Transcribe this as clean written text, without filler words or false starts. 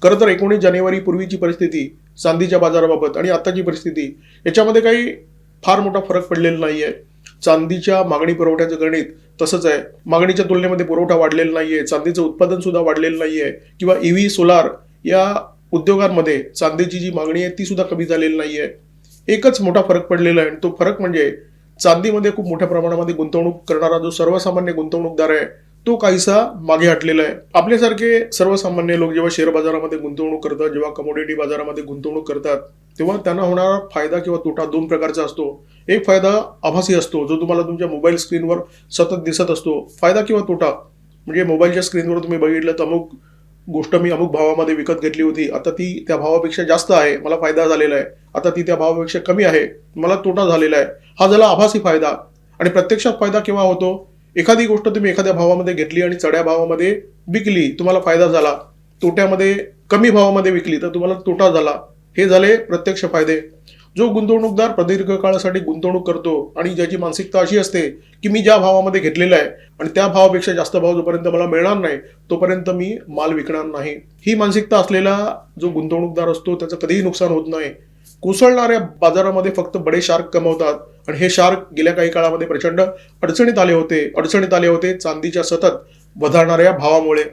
खरं तर 19 जानेवारी पूर्वीची परिस्थिती चांदीच्या बाजाराबाबत आणि आताची परिस्थिती याच्यामध्ये काही फार मोठा फरक पडलेला नाहीये. चांदीच्या मागणी पुरवठ्याचं गणित तसंच आहे. मागणीच्या तुलनेमध्ये पुरवठा वाढलेला नाहीये. चांदीचं उत्पादन सुद्धा वाढलेलं नाहीये किंवा ईव्ही सोलार या उद्योगांमध्ये चांदीची जी मागणी आहे ती सुद्धा कमी झालेली नाहीये. एकच मोठा फरक पडलेला आहे आणि तो फरक म्हणजे चांदीमध्ये खूप मोठ्या प्रमाणामध्ये गुंतवणूक करणारा जो सर्वसामान्य गुंतवणूकदार आहे तो काहीसा मागे हटलेला आहे. आपल्यासारखे सर्वसामान्य लोक जेव्हा शेअर बाजारामध्ये गुंतवणूक करतात, जेव्हा कमोडिटी बाजारामध्ये गुंतवणूक करतात, तेव्हा त्यांना होणारा फायदा किंवा तोटा दोन प्रकारचा असतो. एक फायदा आभासी असतो, जो तुम्हाला तुमच्या मोबाईल स्क्रीनवर सतत दिसत असतो. फायदा किंवा तोटा म्हणजे मोबाईलच्या स्क्रीनवर तुम्ही बघितलं तर अमुक गोष्ट मी अमुक भावामध्ये विकत घेतली होती, आता ती त्या भावापेक्षा जास्त आहे, मला फायदा झालेला आहे. आता ती त्या भावापेक्षा कमी आहे, मला तोटा झालेला आहे. हा झाला आभासी फायदा. आणि प्रत्यक्षात फायदा केव्हा होतो? एखादी गोष्ट तुम्ही एखाद्या भावामध्ये घेतली आणि चढ्या भावामध्ये विकली, तुम्हाला फायदा झाला. तोट्यामध्ये कमी भावामध्ये विकली तर तुम्हाला तोटा झाला. हे झाले प्रत्यक्ष फायदे. जो गुंतवणूकदार प्रदीर्घ काळासाठी गुंतवणूक करतो आणि ज्याची मानसिकता अशी असते की मी ज्या भावामध्ये घेतलेला आहे आणि त्या भावापेक्षा जास्त भाव जोपर्यंत मला मिळणार नाही तोपर्यंत मी माल विकणार नाही, ही मानसिकता असलेला जो गुंतवणूकदार असतो त्याचं कधीही नुकसान होत नाही. कोसळणाऱ्या बाजारामध्ये फक्त बडे शार्क कमवतात आणि हे शार्क गेल्या काही काळामध्ये प्रचंड अडचणीत आले होते चांदीच्या सतत वधारणाऱ्या भावामुळे.